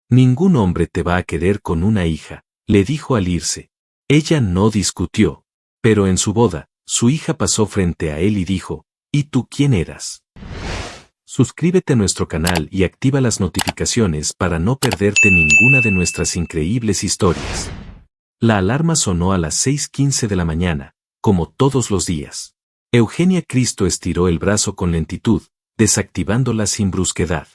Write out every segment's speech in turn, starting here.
Ningún hombre te va a querer con una hija, le dijo al irse. Ella no discutió, pero en su boda, su hija pasó frente a él y dijo, ¿y tú quién eras? Suscríbete a nuestro canal y activa las notificaciones para no perderte ninguna de nuestras increíbles historias. La alarma sonó a las 6:15 de la mañana, como todos los días. Eugenia Cristo estiró el brazo con lentitud, desactivándola sin brusquedad.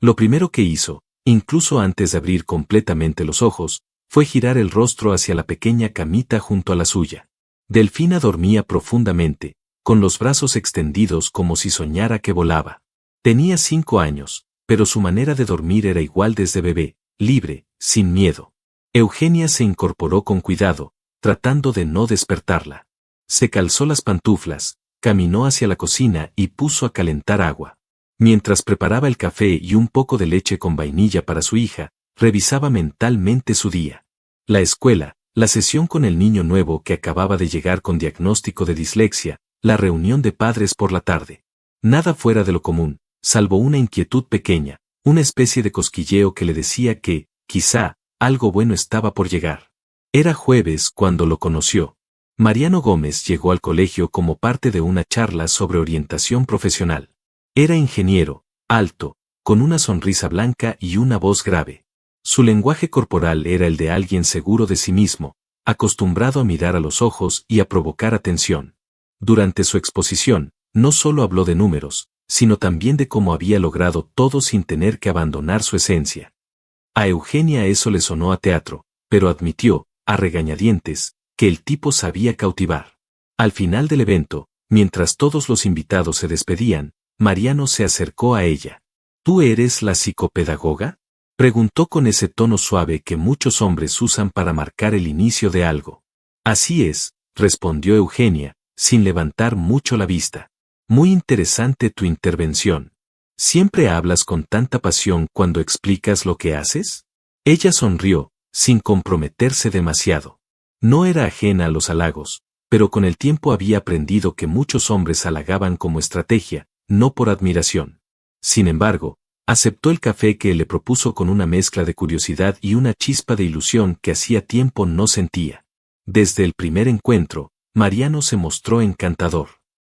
Lo primero que hizo, incluso antes de abrir completamente los ojos, fue girar el rostro hacia la pequeña camita junto a la suya. Delfina dormía profundamente, con los brazos extendidos como si soñara que volaba. Tenía 5 años, pero su manera de dormir era igual desde bebé, libre, sin miedo. Eugenia se incorporó con cuidado, tratando de no despertarla. Se calzó las pantuflas, caminó hacia la cocina y puso a calentar agua. Mientras preparaba el café y un poco de leche con vainilla para su hija, revisaba mentalmente su día. La escuela, la sesión con el niño nuevo que acababa de llegar con diagnóstico de dislexia, la reunión de padres por la tarde. Nada fuera de lo común, salvo una inquietud pequeña, una especie de cosquilleo que le decía que, quizá, algo bueno estaba por llegar. Era jueves cuando lo conoció. Mariano Gómez llegó al colegio como parte de una charla sobre orientación profesional. Era ingeniero, alto, con una sonrisa blanca y una voz grave. Su lenguaje corporal era el de alguien seguro de sí mismo, acostumbrado a mirar a los ojos y a provocar atención. Durante su exposición, no solo habló de números, sino también de cómo había logrado todo sin tener que abandonar su esencia. A Eugenia eso le sonó a teatro, pero admitió, a regañadientes, que el tipo sabía cautivar. Al final del evento, mientras todos los invitados se despedían, Mariano se acercó a ella. ¿Tú eres la psicopedagoga?, preguntó con ese tono suave que muchos hombres usan para marcar el inicio de algo. Así es, respondió Eugenia, sin levantar mucho la vista. Muy interesante tu intervención. ¿Siempre hablas con tanta pasión cuando explicas lo que haces? Ella sonrió, sin comprometerse demasiado. No era ajena a los halagos, pero con el tiempo había aprendido que muchos hombres halagaban como estrategia, no por admiración. Sin embargo, aceptó el café que le propuso con una mezcla de curiosidad y una chispa de ilusión que hacía tiempo no sentía. Desde el primer encuentro, Mariano se mostró encantador.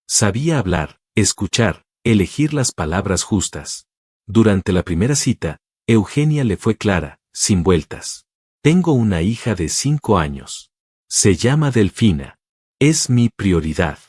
Sabía hablar, escuchar, elegir las palabras justas. Durante la primera cita, Eugenia le fue clara, sin vueltas. Tengo una hija de 5 años. Se llama Delfina. Es mi prioridad.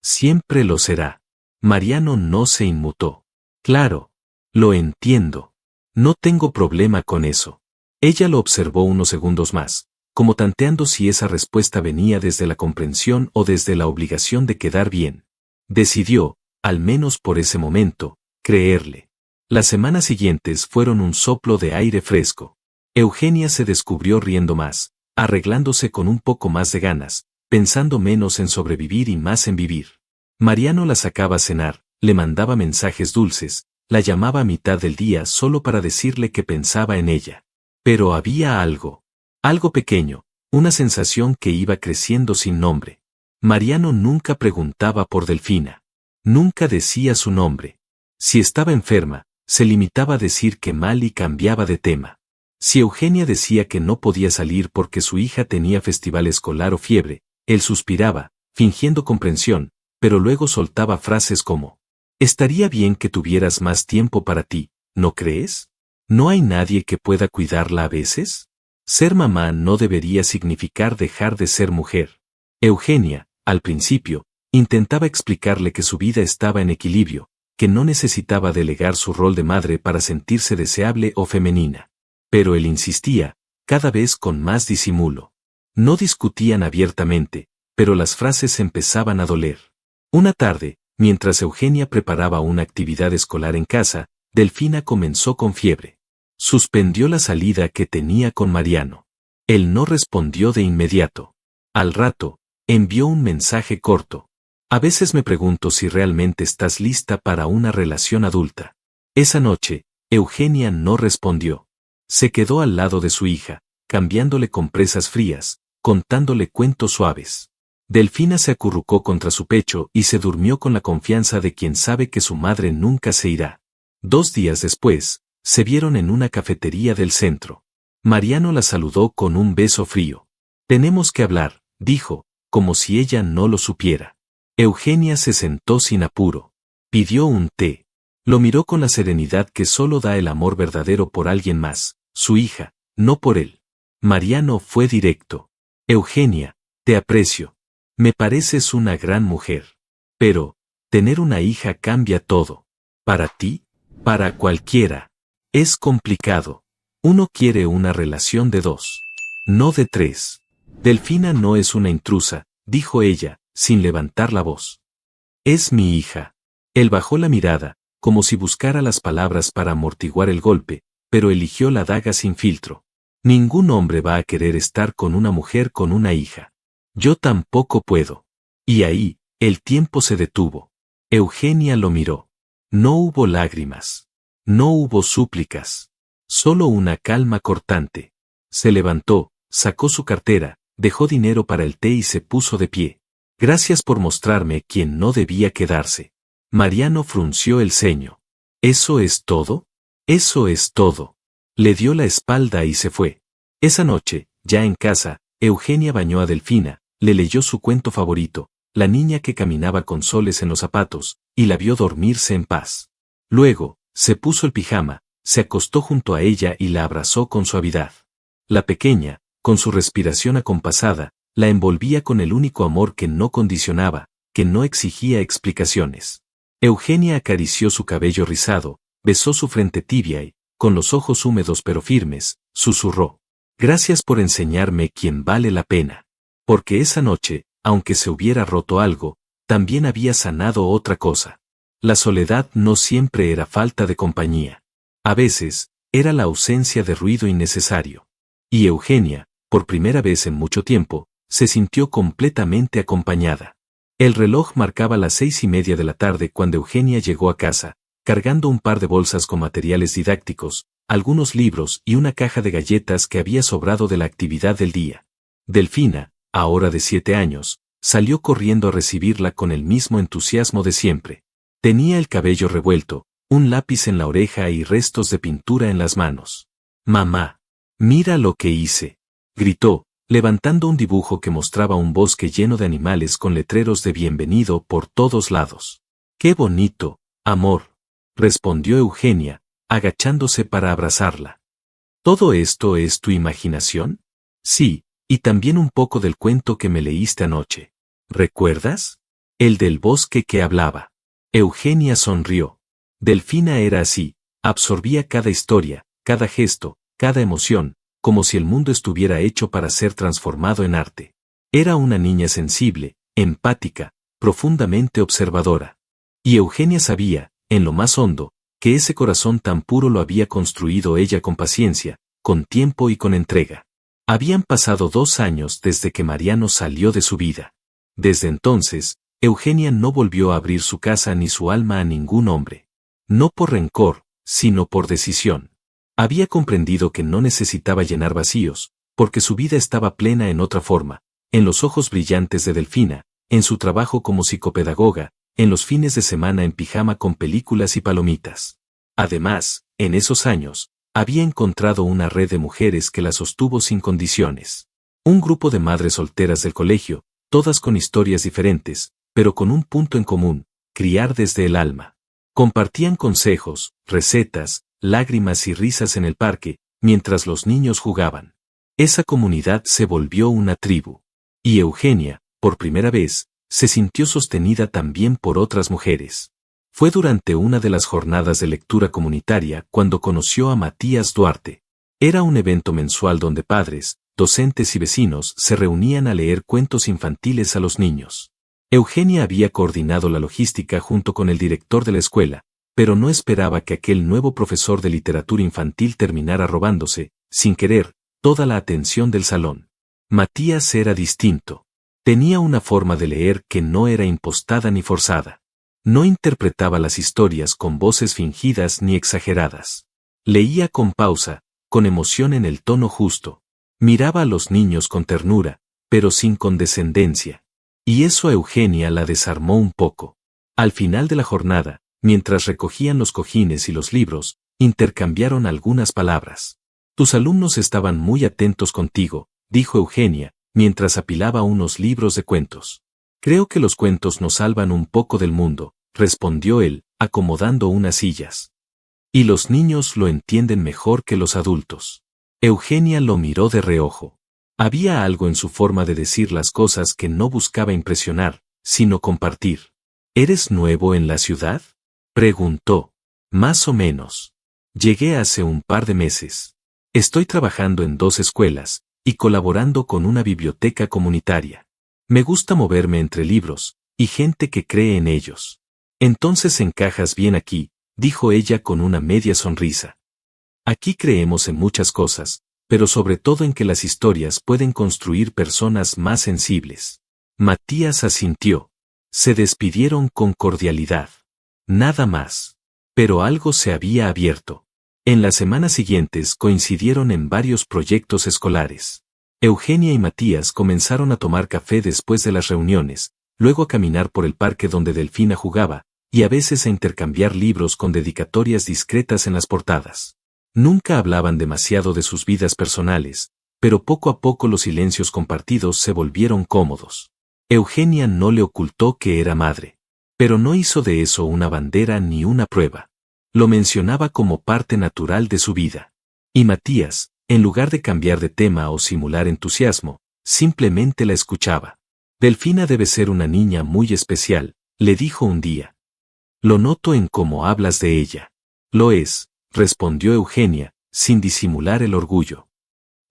Siempre lo será. Mariano no se inmutó. Claro. Lo entiendo. No tengo problema con eso. Ella lo observó unos segundos más, como tanteando si esa respuesta venía desde la comprensión o desde la obligación de quedar bien. Decidió, al menos por ese momento, creerle. Las semanas siguientes fueron un soplo de aire fresco. Eugenia se descubrió riendo más, arreglándose con un poco más de ganas, pensando menos en sobrevivir y más en vivir. Mariano la sacaba a cenar, le mandaba mensajes dulces, la llamaba a mitad del día solo para decirle que pensaba en ella. Pero había algo pequeño, una sensación que iba creciendo sin nombre. Mariano nunca preguntaba por Delfina. Nunca decía su nombre. Si estaba enferma, se limitaba a decir que mal y cambiaba de tema. Si Eugenia decía que no podía salir porque su hija tenía festival escolar o fiebre, él suspiraba, fingiendo comprensión, pero luego soltaba frases como: «Estaría bien que tuvieras más tiempo para ti, ¿no crees? ¿No hay nadie que pueda cuidarla a veces? Ser mamá no debería significar dejar de ser mujer». Eugenia, al principio, intentaba explicarle que su vida estaba en equilibrio, que no necesitaba delegar su rol de madre para sentirse deseable o femenina. Pero él insistía, cada vez con más disimulo. No discutían abiertamente, pero las frases empezaban a doler. Una tarde, mientras Eugenia preparaba una actividad escolar en casa, Delfina comenzó con fiebre. Suspendió la salida que tenía con Mariano. Él no respondió de inmediato. Al rato, envió un mensaje corto. A veces me pregunto si realmente estás lista para una relación adulta. Esa noche, Eugenia no respondió. Se quedó al lado de su hija, cambiándole compresas frías, contándole cuentos suaves. Delfina se acurrucó contra su pecho y se durmió con la confianza de quien sabe que su madre nunca se irá. 2 días después, Se vieron en una cafetería del centro. Mariano la saludó con un beso frío. Tenemos que hablar, dijo, como si ella no lo supiera. Eugenia se sentó sin apuro. Pidió un té. Lo miró con la serenidad que solo da el amor verdadero por alguien más, su hija, no por él. Mariano fue directo. Eugenia, te aprecio. Me pareces una gran mujer. Pero, tener una hija cambia todo. Para ti, para cualquiera. Es complicado. Uno quiere una relación de dos. No de tres. Delfina no es una intrusa, dijo ella, sin levantar la voz. Es mi hija. Él bajó la mirada, como si buscara las palabras para amortiguar el golpe, pero eligió la daga sin filtro. Ningún hombre va a querer estar con una mujer con una hija. Yo tampoco puedo. Y ahí, el tiempo se detuvo. Eugenia lo miró. No hubo lágrimas. No hubo súplicas. Solo una calma cortante. Se levantó, sacó su cartera, dejó dinero para el té y se puso de pie. Gracias por mostrarme quién no debía quedarse. Mariano frunció el ceño. ¿Eso es todo? Eso es todo. Le dio la espalda y se fue. Esa noche, ya en casa, Eugenia bañó a Delfina, le leyó su cuento favorito, La niña que caminaba con soles en los zapatos, y la vio dormirse en paz. Luego, se puso el pijama, se acostó junto a ella y la abrazó con suavidad. La pequeña, con su respiración acompasada, la envolvía con el único amor que no condicionaba, que no exigía explicaciones. Eugenia acarició su cabello rizado, besó su frente tibia y, con los ojos húmedos pero firmes, susurró. Gracias por enseñarme quién vale la pena. Porque esa noche, aunque se hubiera roto algo, también había sanado otra cosa. La soledad no siempre era falta de compañía. A veces, era la ausencia de ruido innecesario. Y Eugenia, por primera vez en mucho tiempo, se sintió completamente acompañada. El reloj marcaba las 6:30 de la tarde cuando Eugenia llegó a casa, cargando un par de bolsas con materiales didácticos, algunos libros y una caja de galletas que había sobrado de la actividad del día. Delfina, ahora de 7 años, salió corriendo a recibirla con el mismo entusiasmo de siempre. Tenía el cabello revuelto, un lápiz en la oreja y restos de pintura en las manos. «Mamá, mira lo que hice», gritó, levantando un dibujo que mostraba un bosque lleno de animales con letreros de bienvenido por todos lados. «Qué bonito, amor», respondió Eugenia, agachándose para abrazarla. ¿Todo esto es tu imaginación? Sí, y también un poco del cuento que me leíste anoche. ¿Recuerdas? El del bosque que hablaba. Eugenia sonrió. Delfina era así, absorbía cada historia, cada gesto, cada emoción, como si el mundo estuviera hecho para ser transformado en arte. Era una niña sensible, empática, profundamente observadora. Y Eugenia sabía, en lo más hondo, que ese corazón tan puro lo había construido ella con paciencia, con tiempo y con entrega. Habían pasado 2 años desde que Mariano salió de su vida. Desde entonces, Eugenia no volvió a abrir su casa ni su alma a ningún hombre. No por rencor, sino por decisión. Había comprendido que no necesitaba llenar vacíos, porque su vida estaba plena en otra forma, en los ojos brillantes de Delfina, en su trabajo como psicopedagoga, en los fines de semana en pijama con películas y palomitas. Además, en esos años, había encontrado una red de mujeres que la sostuvo sin condiciones. Un grupo de madres solteras del colegio, todas con historias diferentes, pero con un punto en común, criar desde el alma. Compartían consejos, recetas, lágrimas y risas en el parque, mientras los niños jugaban. Esa comunidad se volvió una tribu. Y Eugenia, por primera vez, se sintió sostenida también por otras mujeres. Fue durante una de las jornadas de lectura comunitaria cuando conoció a Matías Duarte. Era un evento mensual donde padres, docentes y vecinos se reunían a leer cuentos infantiles a los niños. Eugenia había coordinado la logística junto con el director de la escuela, pero no esperaba que aquel nuevo profesor de literatura infantil terminara robándose, sin querer, toda la atención del salón. Matías era distinto. Tenía una forma de leer que no era impostada ni forzada. No interpretaba las historias con voces fingidas ni exageradas. Leía con pausa, con emoción en el tono justo. Miraba a los niños con ternura, pero sin condescendencia. Y eso a Eugenia la desarmó un poco. Al final de la jornada, mientras recogían los cojines y los libros, Intercambiaron algunas palabras. Tus alumnos estaban muy atentos contigo, dijo Eugenia, mientras apilaba unos libros de cuentos. Creo que los cuentos nos salvan un poco del mundo, respondió él, acomodando unas sillas. Y los niños lo entienden mejor que los adultos. Eugenia lo miró de reojo. Había algo en su forma de decir las cosas que no buscaba impresionar, sino compartir. ¿Eres nuevo en la ciudad?, preguntó. Más o menos. Llegué hace un par de meses. Estoy trabajando en 2 escuelas, y colaborando con una biblioteca comunitaria. Me gusta moverme entre libros, y gente que cree en ellos. Entonces encajas bien aquí, dijo ella con una media sonrisa. Aquí creemos en muchas cosas, pero sobre todo en que las historias pueden construir personas más sensibles. Matías asintió. Se despidieron con cordialidad. Nada más. Pero algo se había abierto. En las semanas siguientes coincidieron en varios proyectos escolares. Eugenia y Matías comenzaron a tomar café después de las reuniones, luego a caminar por el parque donde Delfina jugaba, y a veces a intercambiar libros con dedicatorias discretas en las portadas. Nunca hablaban demasiado de sus vidas personales, pero poco a poco los silencios compartidos se volvieron cómodos. Eugenia no le ocultó que era madre, pero no hizo de eso una bandera ni una prueba. Lo mencionaba como parte natural de su vida. Y Matías, en lugar de cambiar de tema o simular entusiasmo, simplemente la escuchaba. Delfina debe ser una niña muy especial, le dijo un día. Lo noto en cómo hablas de ella. Lo es, respondió Eugenia, sin disimular el orgullo.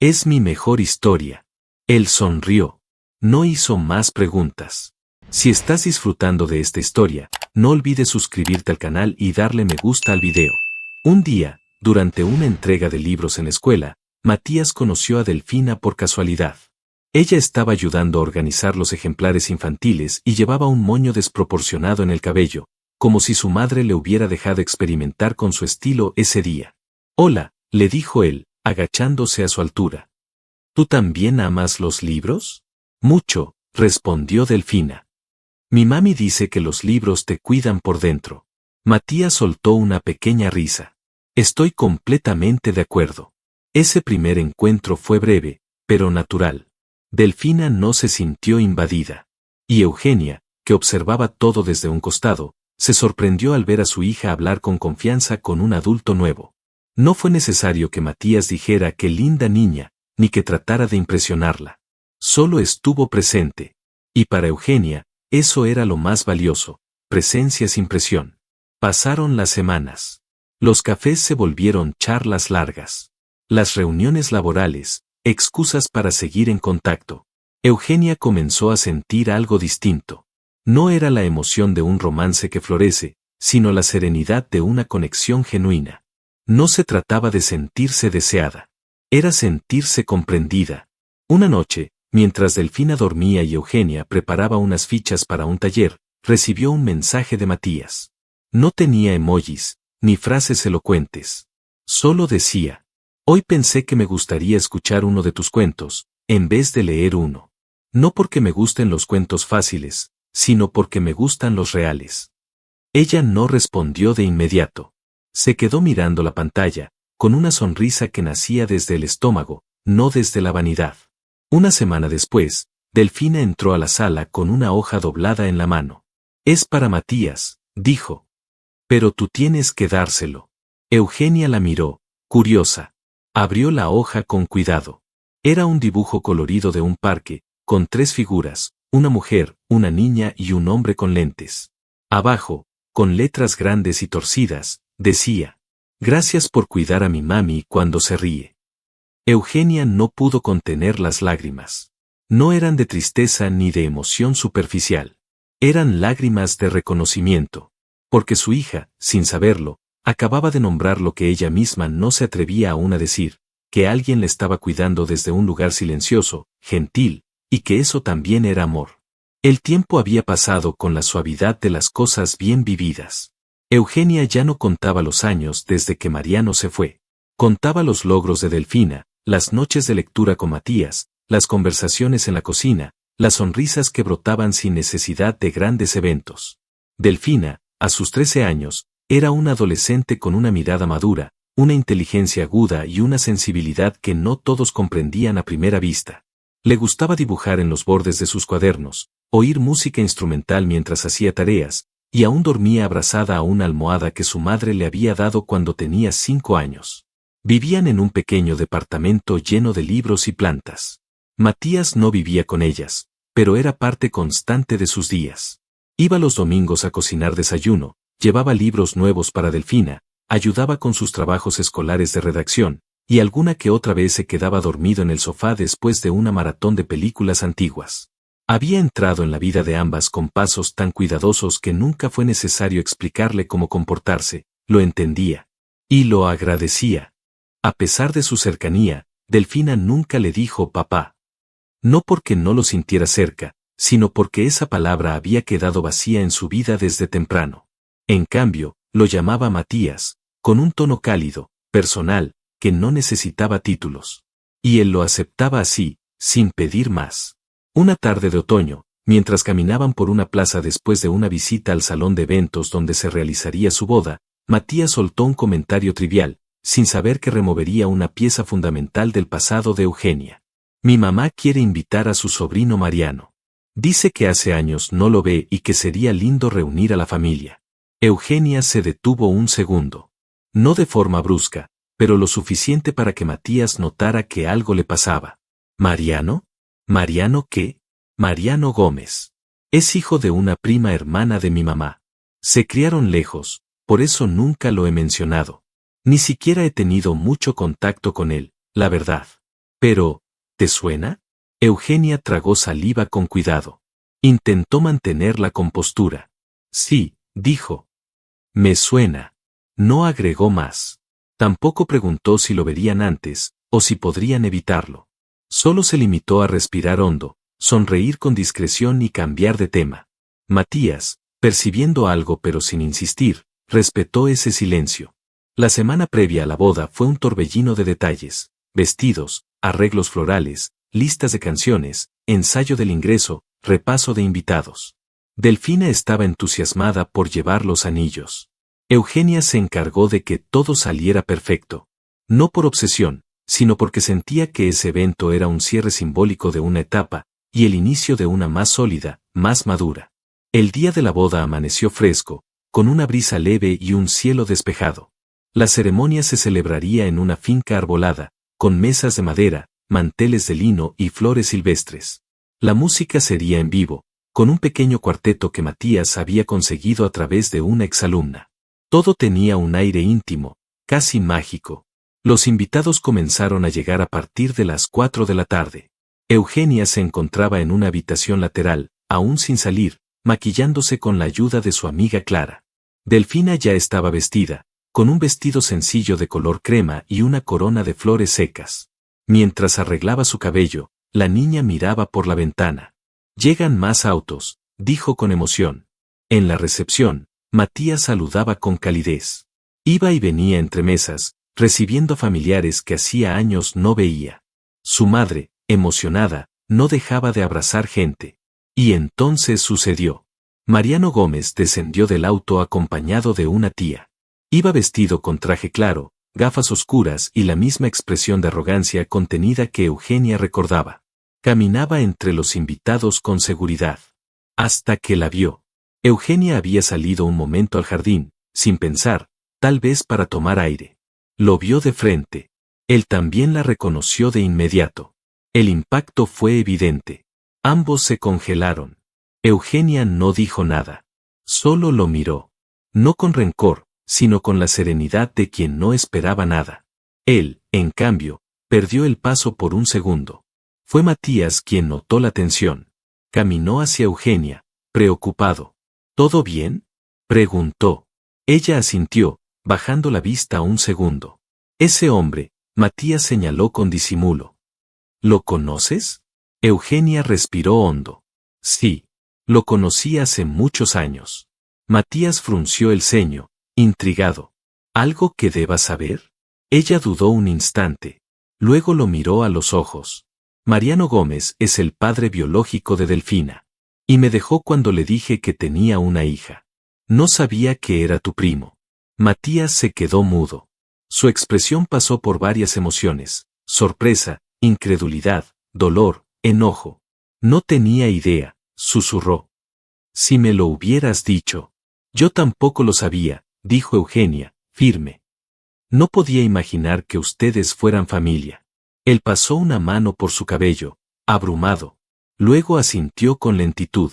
Es mi mejor historia. Él sonrió. No hizo más preguntas. Si estás disfrutando de esta historia, no olvides suscribirte al canal y darle me gusta al video. Un día, durante una entrega de libros en la escuela, Matías conoció a Delfina por casualidad. Ella estaba ayudando a organizar los ejemplares infantiles y llevaba un moño desproporcionado en el cabello, como si su madre le hubiera dejado experimentar con su estilo ese día. Hola, le dijo él, agachándose a su altura. ¿Tú también amas los libros? Mucho, respondió Delfina. Mi mami dice que los libros te cuidan por dentro. Matías soltó una pequeña risa. Estoy completamente de acuerdo. Ese primer encuentro fue breve, pero natural. Delfina no se sintió invadida. Y Eugenia, que observaba todo desde un costado, se sorprendió al ver a su hija hablar con confianza con un adulto nuevo. No fue necesario que Matías dijera qué linda niña, ni que tratara de impresionarla. Solo estuvo presente. Y para Eugenia, eso era lo más valioso, presencia sin presión. Pasaron las semanas. Los cafés se volvieron charlas largas. Las reuniones laborales, excusas para seguir en contacto. Eugenia comenzó a sentir algo distinto. No era la emoción de un romance que florece, sino la serenidad de una conexión genuina. No se trataba de sentirse deseada. Era sentirse comprendida. Una noche, mientras Delfina dormía y Eugenia preparaba unas fichas para un taller, recibió un mensaje de Matías. No tenía emojis, ni frases elocuentes. Solo decía, hoy pensé que me gustaría escuchar uno de tus cuentos, en vez de leer uno. No porque me gusten los cuentos fáciles, sino porque me gustan los reales. Ella no respondió de inmediato. Se quedó mirando la pantalla, con una sonrisa que nacía desde el estómago, no desde la vanidad. Una semana después, Delfina entró a la sala con una hoja doblada en la mano. Es para Matías, dijo. Pero tú tienes que dárselo. Eugenia la miró, curiosa. Abrió la hoja con cuidado. Era un dibujo colorido de un parque, con 3 figuras, una mujer, una niña y un hombre con lentes. Abajo, con letras grandes y torcidas, decía, gracias por cuidar a mi mami cuando se ríe. Eugenia no pudo contener las lágrimas. No eran de tristeza ni de emoción superficial. Eran lágrimas de reconocimiento. Porque su hija, sin saberlo, acababa de nombrar lo que ella misma no se atrevía aún a decir, que alguien le estaba cuidando desde un lugar silencioso, gentil, y que eso también era amor. El tiempo había pasado con la suavidad de las cosas bien vividas. Eugenia ya no contaba los años desde que Mariano se fue. Contaba los logros de Delfina, las noches de lectura con Matías, las conversaciones en la cocina, las sonrisas que brotaban sin necesidad de grandes eventos. Delfina, a sus 13 años, era una adolescente con una mirada madura, una inteligencia aguda y una sensibilidad que no todos comprendían a primera vista. Le gustaba dibujar en los bordes de sus cuadernos, oír música instrumental mientras hacía tareas, y aún dormía abrazada a una almohada que su madre le había dado cuando tenía 5 años. Vivían en un pequeño departamento lleno de libros y plantas. Matías no vivía con ellas, pero era parte constante de sus días. Iba los domingos a cocinar desayuno, llevaba libros nuevos para Delfina, ayudaba con sus trabajos escolares de redacción, y alguna que otra vez se quedaba dormido en el sofá después de una maratón de películas antiguas. Había entrado en la vida de ambas con pasos tan cuidadosos que nunca fue necesario explicarle cómo comportarse, lo entendía. Y lo agradecía. A pesar de su cercanía, Delfina nunca le dijo papá. No porque no lo sintiera cerca, sino porque esa palabra había quedado vacía en su vida desde temprano. En cambio, lo llamaba Matías, con un tono cálido, personal, que no necesitaba títulos. Y él lo aceptaba así, sin pedir más. Una tarde de otoño, mientras caminaban por una plaza después de una visita al salón de eventos donde se realizaría su boda, Matías soltó un comentario trivial, sin saber que removería una pieza fundamental del pasado de Eugenia. Mi mamá quiere invitar a su sobrino Mariano. Dice que hace años no lo ve y que sería lindo reunir a la familia. Eugenia se detuvo un segundo. No de forma brusca, pero lo suficiente para que Matías notara que algo le pasaba. ¿Mariano? ¿Mariano qué? Mariano Gómez. Es hijo de una prima hermana de mi mamá. Se criaron lejos, por eso nunca lo he mencionado. Ni siquiera he tenido mucho contacto con él, la verdad. Pero, ¿te suena? Eugenia tragó saliva con cuidado. Intentó mantener la compostura. Sí, dijo. Me suena. No agregó más. Tampoco preguntó si lo verían antes, o si podrían evitarlo. Solo se limitó a respirar hondo, sonreír con discreción y cambiar de tema. Matías, percibiendo algo pero sin insistir, respetó ese silencio. La semana previa a la boda fue un torbellino de detalles, vestidos, arreglos florales, listas de canciones, ensayo del ingreso, repaso de invitados. Delfina estaba entusiasmada por llevar los anillos. Eugenia se encargó de que todo saliera perfecto. No por obsesión, sino porque sentía que ese evento era un cierre simbólico de una etapa, y el inicio de una más sólida, más madura. El día de la boda amaneció fresco, con una brisa leve y un cielo despejado. La ceremonia se celebraría en una finca arbolada, con mesas de madera, manteles de lino y flores silvestres. La música sería en vivo, con un pequeño cuarteto que Matías había conseguido a través de una exalumna. Todo tenía un aire íntimo, casi mágico. Los invitados comenzaron a llegar a partir de las 4 de la tarde. Eugenia se encontraba en una habitación lateral, aún sin salir, maquillándose con la ayuda de su amiga Clara. Delfina ya estaba vestida, con un vestido sencillo de color crema y una corona de flores secas. Mientras arreglaba su cabello, la niña miraba por la ventana. Llegan más autos, dijo con emoción. En la recepción, Matías saludaba con calidez. Iba y venía entre mesas, recibiendo familiares que hacía años no veía. Su madre, emocionada, no dejaba de abrazar gente. Y entonces sucedió. Mariano Gómez descendió del auto acompañado de una tía. Iba vestido con traje claro, gafas oscuras y la misma expresión de arrogancia contenida que Eugenia recordaba. Caminaba entre los invitados con seguridad. Hasta que la vio. Eugenia había salido un momento al jardín, sin pensar, tal vez para tomar aire. Lo vio de frente. Él también la reconoció de inmediato. El impacto fue evidente. Ambos se congelaron. Eugenia no dijo nada. Solo lo miró. No con rencor, sino con la serenidad de quien no esperaba nada. Él, en cambio, perdió el paso por un segundo. Fue Matías quien notó la tensión. Caminó hacia Eugenia, preocupado. ¿Todo bien?, preguntó. Ella asintió, bajando la vista un segundo. Ese hombre, Matías señaló con disimulo. ¿Lo conoces? Eugenia respiró hondo. Sí, lo conocí hace muchos años. Matías frunció el ceño, intrigado. ¿Algo que deba saber? Ella dudó un instante. Luego lo miró a los ojos. Mariano Gómez es el padre biológico de Delfina. Y me dejó cuando le dije que tenía una hija. No sabía que era tu primo. Matías se quedó mudo. Su expresión pasó por varias emociones: sorpresa, incredulidad, dolor, enojo. No tenía idea, susurró. Si me lo hubieras dicho. Yo tampoco lo sabía, dijo Eugenia, firme. No podía imaginar que ustedes fueran familia. Él pasó una mano por su cabello, abrumado. Luego asintió con lentitud.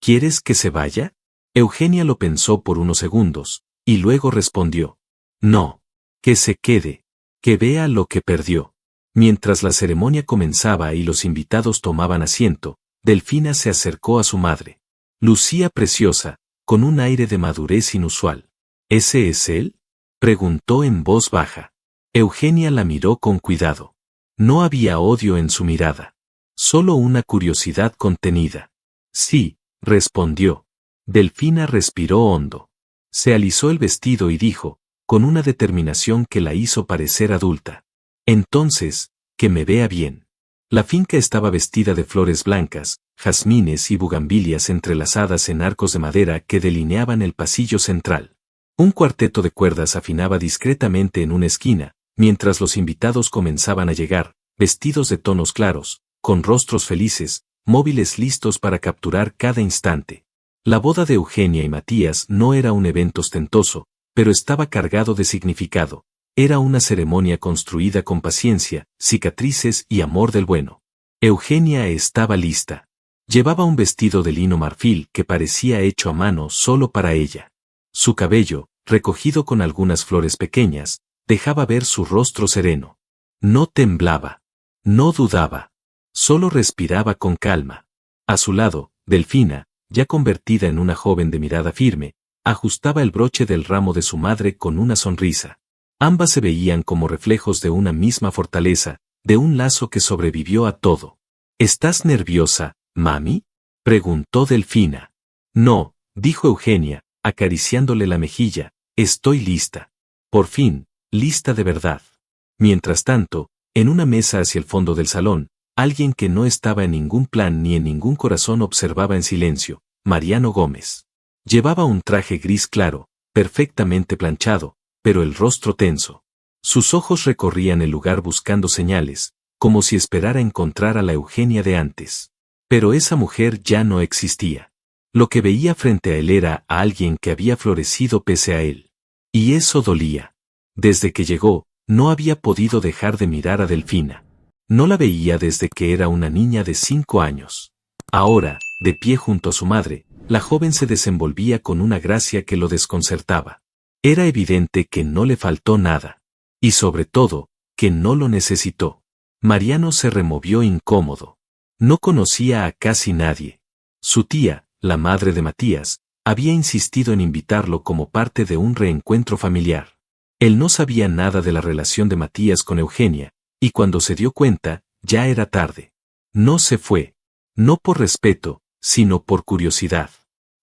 ¿Quieres que se vaya? Eugenia lo pensó por unos segundos, y luego respondió. No. Que se quede. Que vea lo que perdió. Mientras la ceremonia comenzaba y los invitados tomaban asiento, Delfina se acercó a su madre. Lucía preciosa, con un aire de madurez inusual. ¿Ese es él? Preguntó en voz baja. Eugenia la miró con cuidado. No había odio en su mirada. Solo una curiosidad contenida. Sí, respondió. Delfina respiró hondo. Se alisó el vestido y dijo, con una determinación que la hizo parecer adulta. Entonces, que me vea bien. La finca estaba vestida de flores blancas, jazmines y bugambilias entrelazadas en arcos de madera que delineaban el pasillo central. Un cuarteto de cuerdas afinaba discretamente en una esquina, mientras los invitados comenzaban a llegar, vestidos de tonos claros, con rostros felices, móviles listos para capturar cada instante. La boda de Eugenia y Matías no era un evento ostentoso, pero estaba cargado de significado. Era una ceremonia construida con paciencia, cicatrices y amor del bueno. Eugenia estaba lista. Llevaba un vestido de lino marfil que parecía hecho a mano solo para ella. Su cabello, recogido con algunas flores pequeñas, dejaba ver su rostro sereno. No temblaba. No dudaba. Solo respiraba con calma. A su lado, Delfina, ya convertida en una joven de mirada firme, ajustaba el broche del ramo de su madre con una sonrisa. Ambas se veían como reflejos de una misma fortaleza, de un lazo que sobrevivió a todo. ¿Estás nerviosa, mami? Preguntó Delfina. No, dijo Eugenia, acariciándole la mejilla, estoy lista. Por fin, lista de verdad. Mientras tanto, en una mesa hacia el fondo del salón, alguien que no estaba en ningún plan ni en ningún corazón observaba en silencio, Mariano Gómez. Llevaba un traje gris claro, perfectamente planchado, pero el rostro tenso. Sus ojos recorrían el lugar buscando señales, como si esperara encontrar a la Eugenia de antes. Pero esa mujer ya no existía. Lo que veía frente a él era a alguien que había florecido pese a él. Y eso dolía. Desde que llegó, no había podido dejar de mirar a Delfina. No la veía desde que era una niña de 5 años. Ahora, de pie junto a su madre, la joven se desenvolvía con una gracia que lo desconcertaba. Era evidente que no le faltó nada. Y sobre todo, que no lo necesitó. Mariano se removió incómodo. No conocía a casi nadie. Su tía, la madre de Matías, había insistido en invitarlo como parte de un reencuentro familiar. Él no sabía nada de la relación de Matías con Eugenia, y cuando se dio cuenta, ya era tarde. No se fue. No por respeto, sino por curiosidad.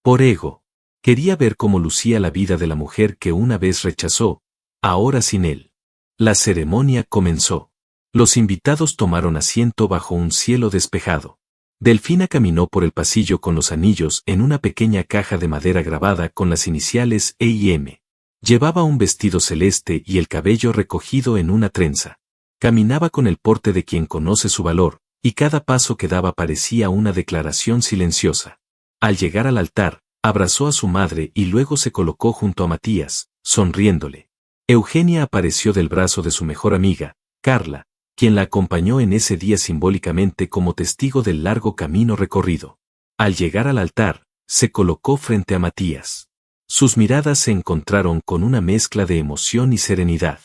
Por ego. Quería ver cómo lucía la vida de la mujer que una vez rechazó, ahora sin él. La ceremonia comenzó. Los invitados tomaron asiento bajo un cielo despejado. Delfina caminó por el pasillo con los anillos en una pequeña caja de madera grabada con las iniciales E y M. Llevaba un vestido celeste y el cabello recogido en una trenza. Caminaba con el porte de quien conoce su valor, y cada paso que daba parecía una declaración silenciosa. Al llegar al altar, abrazó a su madre y luego se colocó junto a Matías, sonriéndole. Eugenia apareció del brazo de su mejor amiga, Carla, quien la acompañó en ese día simbólicamente como testigo del largo camino recorrido. Al llegar al altar, se colocó frente a Matías. Sus miradas se encontraron con una mezcla de emoción y serenidad.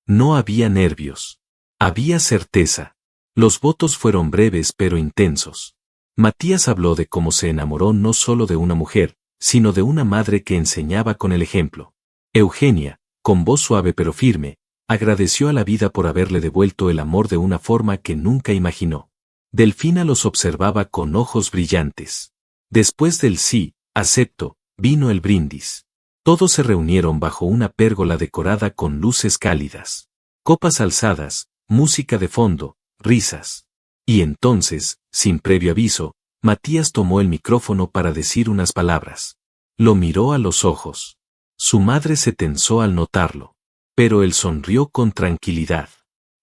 No había nervios. Había certeza. Los votos fueron breves pero intensos. Matías habló de cómo se enamoró no solo de una mujer, sino de una madre que enseñaba con el ejemplo. Eugenia, con voz suave pero firme, agradeció a la vida por haberle devuelto el amor de una forma que nunca imaginó. Delfina los observaba con ojos brillantes. Después del sí, acepto, vino el brindis. Todos se reunieron bajo una pérgola decorada con luces cálidas. Copas alzadas, música de fondo, risas. Y entonces, sin previo aviso, Matías tomó el micrófono para decir unas palabras. Lo miró a los ojos. Su madre se tensó al notarlo. Pero él sonrió con tranquilidad.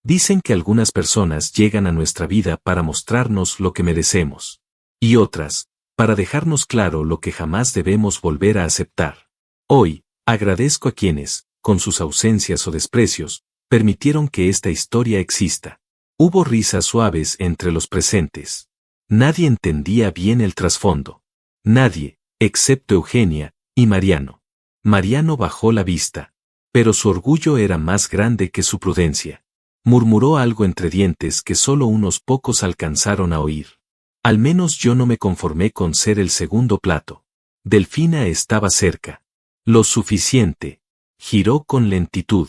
Dicen que algunas personas llegan a nuestra vida para mostrarnos lo que merecemos. Y otras, para dejarnos claro lo que jamás debemos volver a aceptar. Hoy, agradezco a quienes, con sus ausencias o desprecios, permitieron que esta historia exista. Hubo risas suaves entre los presentes. Nadie entendía bien el trasfondo. Nadie, excepto Eugenia y Mariano. Mariano bajó la vista. Pero su orgullo era más grande que su prudencia. Murmuró algo entre dientes que solo unos pocos alcanzaron a oír. Al menos yo no me conformé con ser el segundo plato. Delfina estaba cerca. Lo suficiente. Giró con lentitud.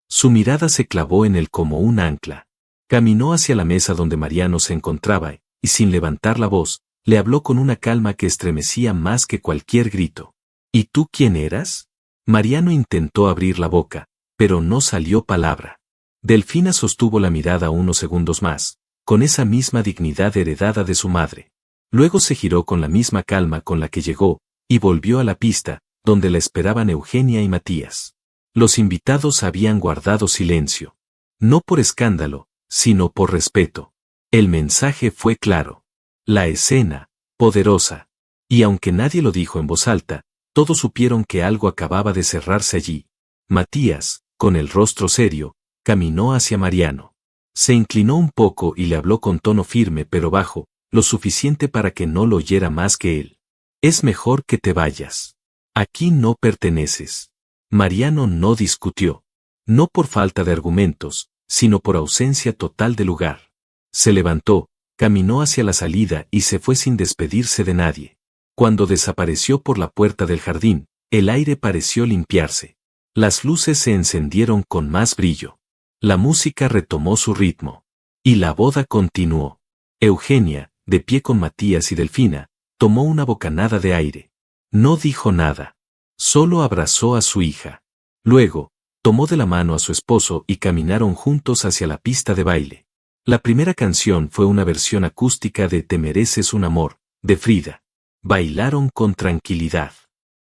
Su mirada se clavó en él como un ancla. Caminó hacia la mesa donde Mariano se encontraba y sin levantar la voz, le habló con una calma que estremecía más que cualquier grito. ¿Y tú quién eras? Mariano intentó abrir la boca, pero no salió palabra. Delfina sostuvo la mirada unos segundos más, con esa misma dignidad heredada de su madre. Luego se giró con la misma calma con la que llegó, y volvió a la pista, donde la esperaban Eugenia y Matías. Los invitados habían guardado silencio. No por escándalo, sino por respeto. El mensaje fue claro. La escena, poderosa. Y aunque nadie lo dijo en voz alta, todos supieron que algo acababa de cerrarse allí. Matías, con el rostro serio, caminó hacia Mariano. Se inclinó un poco y le habló con tono firme pero bajo, lo suficiente para que no lo oyera más que él. Es mejor que te vayas. Aquí no perteneces. Mariano no discutió. No por falta de argumentos, sino por ausencia total de lugar. Se levantó, caminó hacia la salida y se fue sin despedirse de nadie. Cuando desapareció por la puerta del jardín, el aire pareció limpiarse. Las luces se encendieron con más brillo. La música retomó su ritmo. Y la boda continuó. Eugenia, de pie con Matías y Delfina, tomó una bocanada de aire. No dijo nada. Solo abrazó a su hija. Luego, tomó de la mano a su esposo y caminaron juntos hacia la pista de baile. La primera canción fue una versión acústica de Te mereces un amor, de Frida. Bailaron con tranquilidad.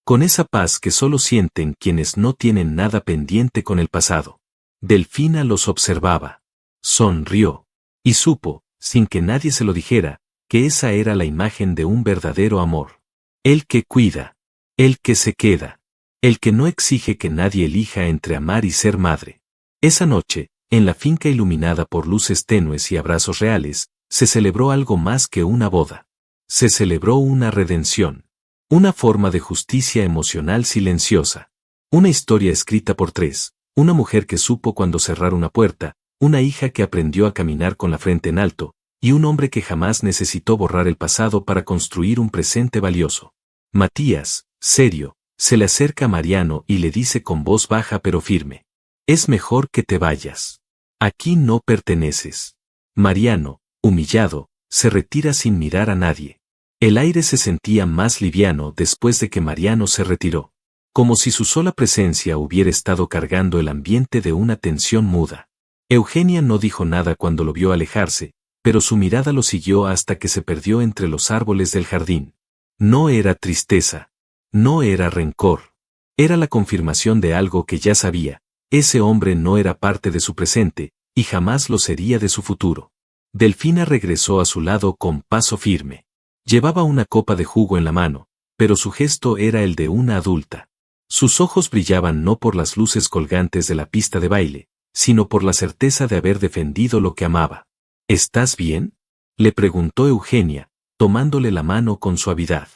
Con esa paz que solo sienten quienes no tienen nada pendiente con el pasado. Delfina los observaba. Sonrió. Y supo, sin que nadie se lo dijera, que esa era la imagen de un verdadero amor. El que cuida. El que se queda. El que no exige que nadie elija entre amar y ser madre. Esa noche, en la finca iluminada por luces tenues y abrazos reales, se celebró algo más que una boda. Se celebró una redención. Una forma de justicia emocional silenciosa. Una historia escrita por tres. Una mujer que supo cuando cerrar una puerta, una hija que aprendió a caminar con la frente en alto, y un hombre que jamás necesitó borrar el pasado para construir un presente valioso. Matías, serio, se le acerca a Mariano y le dice con voz baja pero firme. Es mejor que te vayas. Aquí no perteneces. Mariano, humillado, se retira sin mirar a nadie. El aire se sentía más liviano después de que Mariano se retiró. Como si su sola presencia hubiera estado cargando el ambiente de una tensión muda. Eugenia no dijo nada cuando lo vio alejarse, pero su mirada lo siguió hasta que se perdió entre los árboles del jardín. No era tristeza. No era rencor. Era la confirmación de algo que ya sabía. Ese hombre no era parte de su presente, y jamás lo sería de su futuro. Delfina regresó a su lado con paso firme. Llevaba una copa de jugo en la mano, pero su gesto era el de una adulta. Sus ojos brillaban no por las luces colgantes de la pista de baile, sino por la certeza de haber defendido lo que amaba. ¿Estás bien?, le preguntó Eugenia, tomándole la mano con suavidad.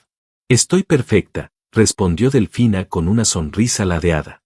Estoy perfecta, respondió Delfina con una sonrisa ladeada.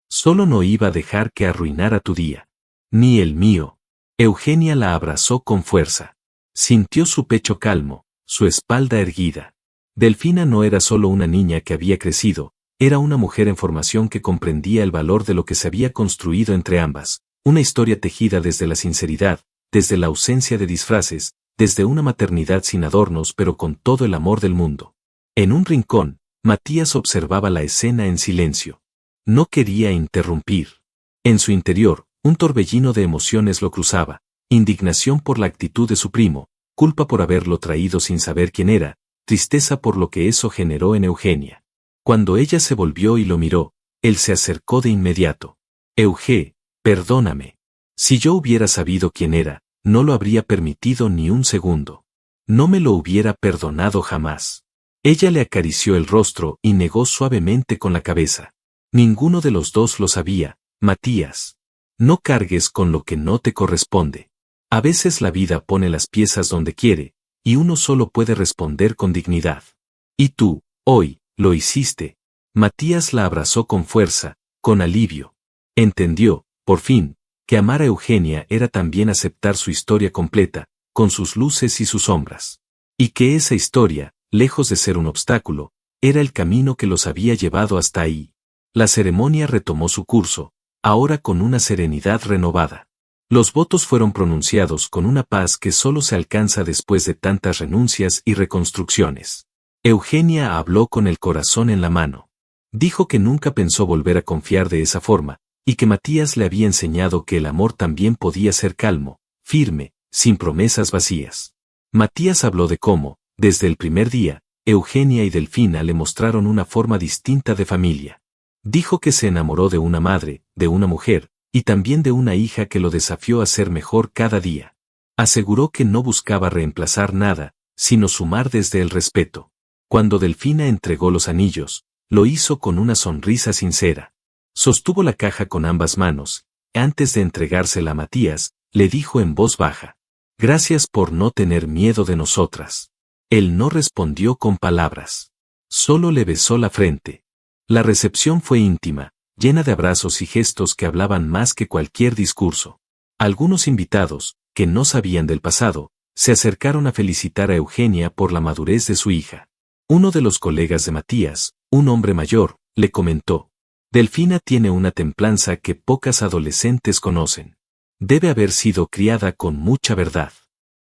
Solo no iba a dejar que arruinara tu día. Ni el mío. Eugenia la abrazó con fuerza. Sintió su pecho calmo, su espalda erguida. Delfina no era solo una niña que había crecido, era una mujer en formación que comprendía el valor de lo que se había construido entre ambas, una historia tejida desde la sinceridad, desde la ausencia de disfraces, desde una maternidad sin adornos pero con todo el amor del mundo. En un rincón, Matías observaba la escena en silencio. No quería interrumpir. En su interior, un torbellino de emociones lo cruzaba, indignación por la actitud de su primo, culpa por haberlo traído sin saber quién era, tristeza por lo que eso generó en Eugenia. Cuando ella se volvió y lo miró, él se acercó de inmediato. Euge, perdóname. Si yo hubiera sabido quién era, no lo habría permitido ni un segundo. No me lo hubiera perdonado jamás. Ella le acarició el rostro y negó suavemente con la cabeza. Ninguno de los dos lo sabía, Matías. No cargues con lo que no te corresponde. A veces la vida pone las piezas donde quiere, y uno solo puede responder con dignidad. Y tú, hoy, lo hiciste. Matías la abrazó con fuerza, con alivio. Entendió, por fin, que amar a Eugenia era también aceptar su historia completa, con sus luces y sus sombras. Y que esa historia, lejos de ser un obstáculo, era el camino que los había llevado hasta ahí. La ceremonia retomó su curso, ahora con una serenidad renovada. Los votos fueron pronunciados con una paz que solo se alcanza después de tantas renuncias y reconstrucciones. Eugenia habló con el corazón en la mano. Dijo que nunca pensó volver a confiar de esa forma, y que Matías le había enseñado que el amor también podía ser calmo, firme, sin promesas vacías. Matías habló de cómo, desde el primer día, Eugenia y Delfina le mostraron una forma distinta de familia. Dijo que se enamoró de una madre, de una mujer, y también de una hija que lo desafió a ser mejor cada día. Aseguró que no buscaba reemplazar nada, sino sumar desde el respeto. Cuando Delfina entregó los anillos, lo hizo con una sonrisa sincera. Sostuvo la caja con ambas manos, antes de entregársela a Matías, le dijo en voz baja: «Gracias por no tener miedo de nosotras». Él no respondió con palabras. Solo le besó la frente. La recepción fue íntima, llena de abrazos y gestos que hablaban más que cualquier discurso. Algunos invitados, que no sabían del pasado, se acercaron a felicitar a Eugenia por la madurez de su hija. Uno de los colegas de Matías, un hombre mayor, le comentó: «Delfina tiene una templanza que pocas adolescentes conocen. Debe haber sido criada con mucha verdad».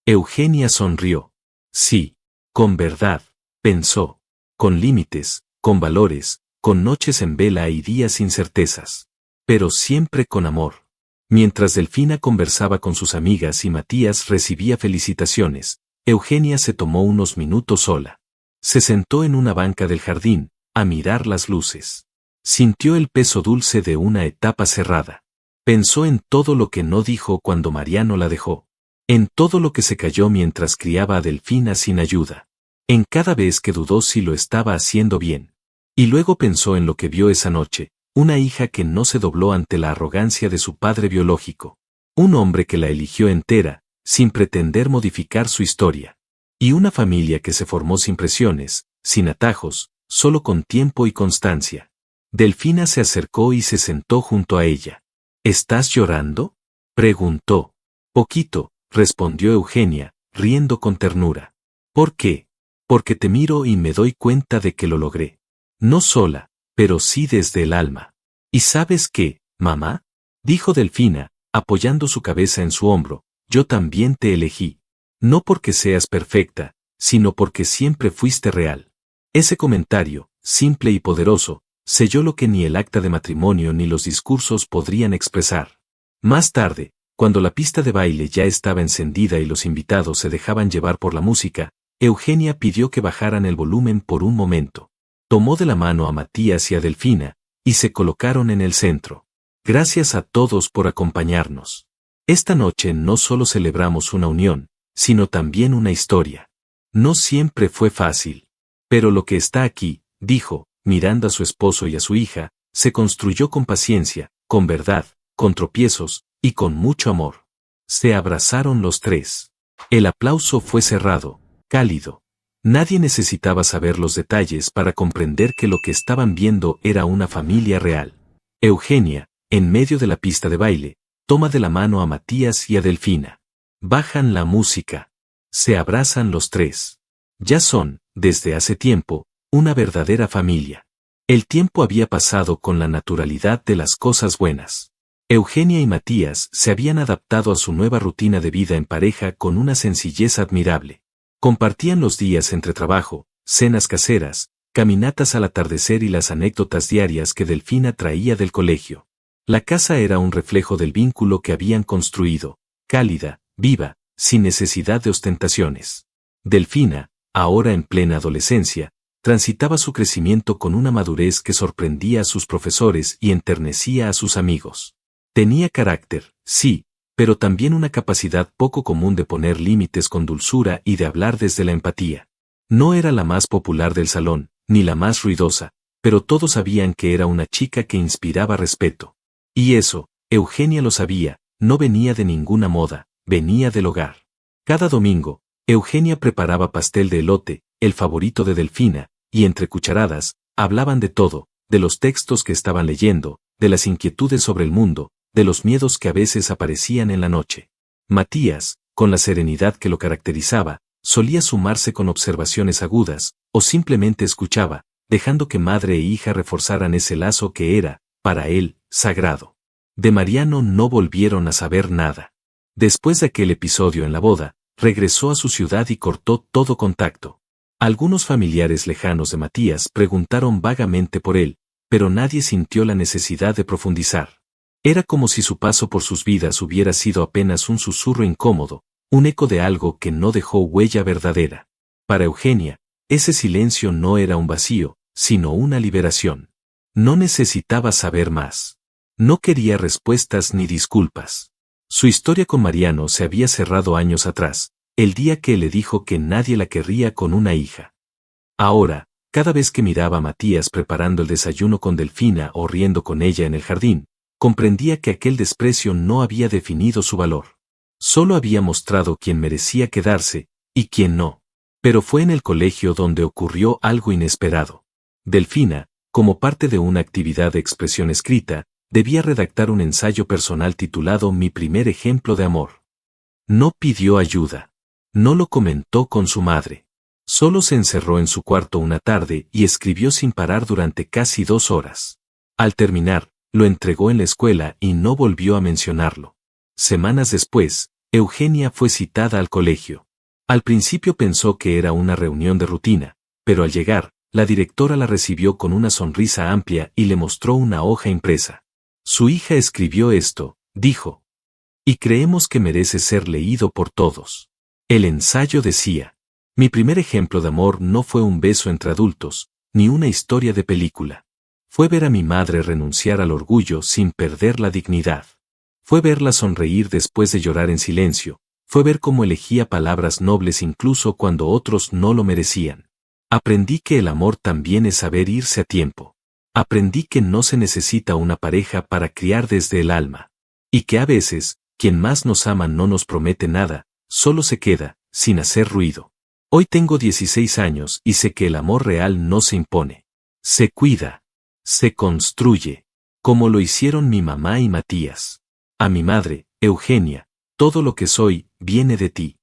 Eugenia sonrió. Sí, con verdad, pensó. Con límites, con valores, con noches en vela y días sin certezas. Pero siempre con amor. Mientras Delfina conversaba con sus amigas y Matías recibía felicitaciones, Eugenia se tomó unos minutos sola. Se sentó en una banca del jardín, a mirar las luces. Sintió el peso dulce de una etapa cerrada. Pensó en todo lo que no dijo cuando Mariano la dejó. En todo lo que se cayó mientras criaba a Delfina sin ayuda. En cada vez que dudó si lo estaba haciendo bien. Y luego pensó en lo que vio esa noche, una hija que no se dobló ante la arrogancia de su padre biológico. Un hombre que la eligió entera, sin pretender modificar su historia. Y una familia que se formó sin presiones, sin atajos, solo con tiempo y constancia. Delfina se acercó y se sentó junto a ella. ¿Estás llorando?, preguntó. Poquito, respondió Eugenia, riendo con ternura. ¿Por qué? Porque te miro y me doy cuenta de que lo logré. No sola, pero sí desde el alma. ¿Y sabes qué, mamá?, dijo Delfina, apoyando su cabeza en su hombro, yo también te elegí. No porque seas perfecta, sino porque siempre fuiste real. Ese comentario, simple y poderoso, selló lo que ni el acta de matrimonio ni los discursos podrían expresar. Más tarde, cuando la pista de baile ya estaba encendida y los invitados se dejaban llevar por la música, Eugenia pidió que bajaran el volumen por un momento. Tomó de la mano a Matías y a Delfina, y se colocaron en el centro. Gracias a todos por acompañarnos. Esta noche no solo celebramos una unión, sino también una historia. No siempre fue fácil. Pero lo que está aquí, dijo, mirando a su esposo y a su hija, se construyó con paciencia, con verdad, con tropiezos, y con mucho amor. Se abrazaron los tres. El aplauso fue cerrado, cálido. Nadie necesitaba saber los detalles para comprender que lo que estaban viendo era una familia real. Eugenia, en medio de la pista de baile, toma de la mano a Matías y a Delfina. Bajan la música. Se abrazan los tres. Ya son, desde hace tiempo, una verdadera familia. El tiempo había pasado con la naturalidad de las cosas buenas. Eugenia y Matías se habían adaptado a su nueva rutina de vida en pareja con una sencillez admirable. Compartían los días entre trabajo, cenas caseras, caminatas al atardecer y las anécdotas diarias que Delfina traía del colegio. La casa era un reflejo del vínculo que habían construido, cálida, viva, sin necesidad de ostentaciones. Delfina, ahora en plena adolescencia, transitaba su crecimiento con una madurez que sorprendía a sus profesores y enternecía a sus amigos. Tenía carácter, sí, pero también una capacidad poco común de poner límites con dulzura y de hablar desde la empatía. No era la más popular del salón, ni la más ruidosa, pero todos sabían que era una chica que inspiraba respeto. Y eso, Eugenia lo sabía, no venía de ninguna moda, venía del hogar. Cada domingo, Eugenia preparaba pastel de elote, el favorito de Delfina, y entre cucharadas, hablaban de todo, de los textos que estaban leyendo, de las inquietudes sobre el mundo, de los miedos que a veces aparecían en la noche. Matías, con la serenidad que lo caracterizaba, solía sumarse con observaciones agudas, o simplemente escuchaba, dejando que madre e hija reforzaran ese lazo que era, para él, sagrado. De Mariano no volvieron a saber nada. Después de aquel episodio en la boda, regresó a su ciudad y cortó todo contacto. Algunos familiares lejanos de Matías preguntaron vagamente por él, pero nadie sintió la necesidad de profundizar. Era como si su paso por sus vidas hubiera sido apenas un susurro incómodo, un eco de algo que no dejó huella verdadera. Para Eugenia, ese silencio no era un vacío, sino una liberación. No necesitaba saber más. No quería respuestas ni disculpas. Su historia con Mariano se había cerrado años atrás, el día que le dijo que nadie la querría con una hija. Ahora, cada vez que miraba a Matías preparando el desayuno con Delfina o riendo con ella en el jardín, comprendía que aquel desprecio no había definido su valor. Solo había mostrado quién merecía quedarse, y quién no. Pero fue en el colegio donde ocurrió algo inesperado. Delfina, como parte de una actividad de expresión escrita, debía redactar un ensayo personal titulado Mi primer ejemplo de amor. No pidió ayuda. No lo comentó con su madre. Solo se encerró en su cuarto una tarde y escribió sin parar durante casi 2 horas. Al terminar, lo entregó en la escuela y no volvió a mencionarlo. Semanas después, Eugenia fue citada al colegio. Al principio pensó que era una reunión de rutina, pero al llegar, la directora la recibió con una sonrisa amplia y le mostró una hoja impresa. Su hija escribió esto, dijo. Y creemos que merece ser leído por todos. El ensayo decía, mi primer ejemplo de amor no fue un beso entre adultos, ni una historia de película. Fue ver a mi madre renunciar al orgullo sin perder la dignidad. Fue verla sonreír después de llorar en silencio, fue ver cómo elegía palabras nobles incluso cuando otros no lo merecían. Aprendí que el amor también es saber irse a tiempo. Aprendí que no se necesita una pareja para criar desde el alma. Y que a veces, quien más nos ama no nos promete nada, solo se queda, sin hacer ruido. Hoy tengo 16 años y sé que el amor real no se impone. Se cuida. Se construye. Como lo hicieron mi mamá y Matías. A mi madre, Eugenia, todo lo que soy, viene de ti.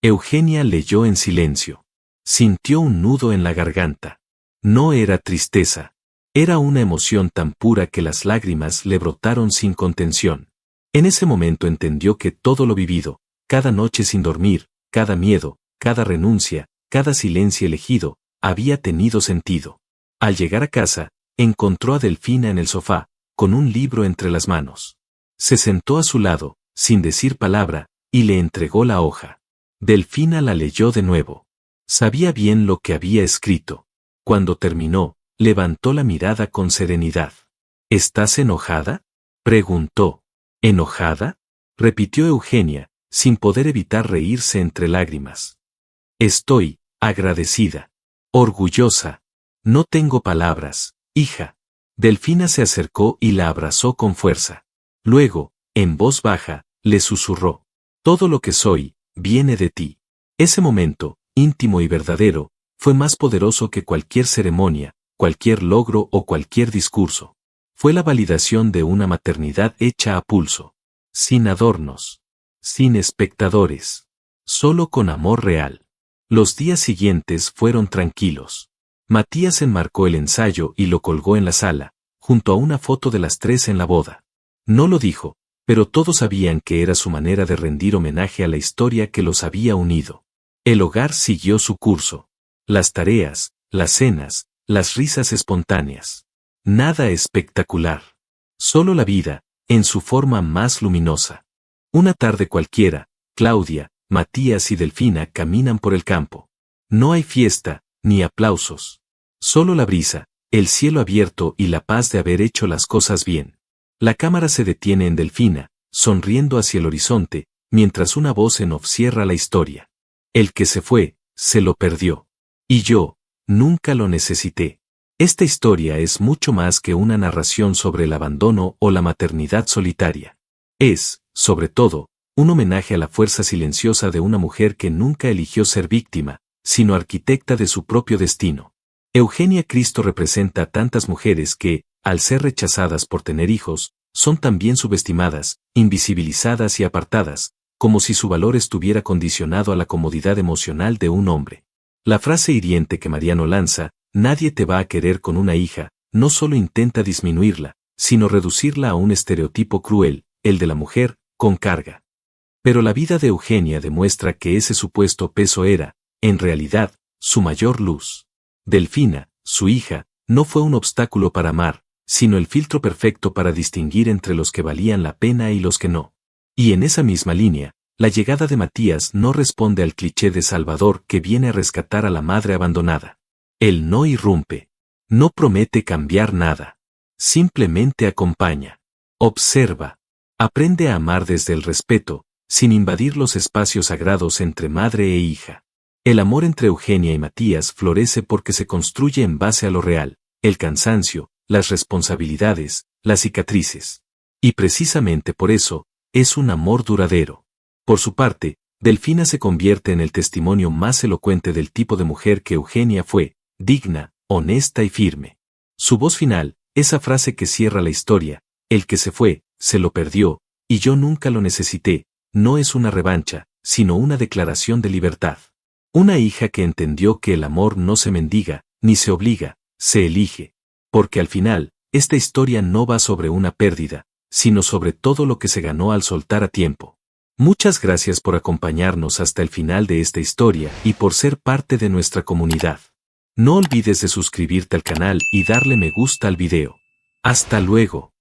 Eugenia leyó en silencio. Sintió un nudo en la garganta. No era tristeza. Era una emoción tan pura que las lágrimas le brotaron sin contención. En ese momento entendió que todo lo vivido, cada noche sin dormir, cada miedo, cada renuncia, cada silencio elegido, había tenido sentido. Al llegar a casa, encontró a Delfina en el sofá, con un libro entre las manos. Se sentó a su lado, sin decir palabra, y le entregó la hoja. Delfina la leyó de nuevo. Sabía bien lo que había escrito. Cuando terminó, levantó la mirada con serenidad. ¿Estás enojada?, preguntó. ¿Enojada?, repitió Eugenia, sin poder evitar reírse entre lágrimas. Estoy agradecida. Orgullosa. No tengo palabras, hija. Delfina se acercó y la abrazó con fuerza. Luego, en voz baja, le susurró. Todo lo que soy, viene de ti. Ese momento, íntimo y verdadero, fue más poderoso que cualquier ceremonia, cualquier logro o cualquier discurso. Fue la validación de una maternidad hecha a pulso. Sin adornos. Sin espectadores. Solo con amor real. Los días siguientes fueron tranquilos. Matías enmarcó el ensayo y lo colgó en la sala, junto a una foto de las 3 en la boda. No lo dijo, pero todos sabían que era su manera de rendir homenaje a la historia que los había unido. El hogar siguió su curso. Las tareas, las cenas, las risas espontáneas. Nada espectacular. Solo la vida, en su forma más luminosa. Una tarde cualquiera, Claudia, Matías y Delfina caminan por el campo. No hay fiesta, ni aplausos. Solo la brisa, el cielo abierto y la paz de haber hecho las cosas bien. La cámara se detiene en Delfina, sonriendo hacia el horizonte, mientras una voz en off cierra la historia. El que se fue, se lo perdió. Y yo, nunca lo necesité. Esta historia es mucho más que una narración sobre el abandono o la maternidad solitaria. Es, sobre todo, un homenaje a la fuerza silenciosa de una mujer que nunca eligió ser víctima, sino arquitecta de su propio destino. Eugenia Cristo representa a tantas mujeres que, al ser rechazadas por tener hijos, son también subestimadas, invisibilizadas y apartadas, como si su valor estuviera condicionado a la comodidad emocional de un hombre. La frase hiriente que Mariano lanza, nadie te va a querer con una hija, no solo intenta disminuirla, sino reducirla a un estereotipo cruel, el de la mujer, con carga. Pero la vida de Eugenia demuestra que ese supuesto peso era, en realidad, su mayor luz. Delfina, su hija, no fue un obstáculo para amar, sino el filtro perfecto para distinguir entre los que valían la pena y los que no. Y en esa misma línea, la llegada de Matías no responde al cliché de Salvador que viene a rescatar a la madre abandonada. Él no irrumpe. No promete cambiar nada. Simplemente acompaña. Observa. Aprende a amar desde el respeto, sin invadir los espacios sagrados entre madre e hija. El amor entre Eugenia y Matías florece porque se construye en base a lo real, el cansancio, las responsabilidades, las cicatrices. Y precisamente por eso, es un amor duradero. Por su parte, Delfina se convierte en el testimonio más elocuente del tipo de mujer que Eugenia fue, digna, honesta y firme. Su voz final, esa frase que cierra la historia, el que se fue, se lo perdió, y yo nunca lo necesité, no es una revancha, sino una declaración de libertad. Una hija que entendió que el amor no se mendiga, ni se obliga, se elige. Porque al final, esta historia no va sobre una pérdida, sino sobre todo lo que se ganó al soltar a tiempo. Muchas gracias por acompañarnos hasta el final de esta historia y por ser parte de nuestra comunidad. No olvides de suscribirte al canal y darle me gusta al video. Hasta luego.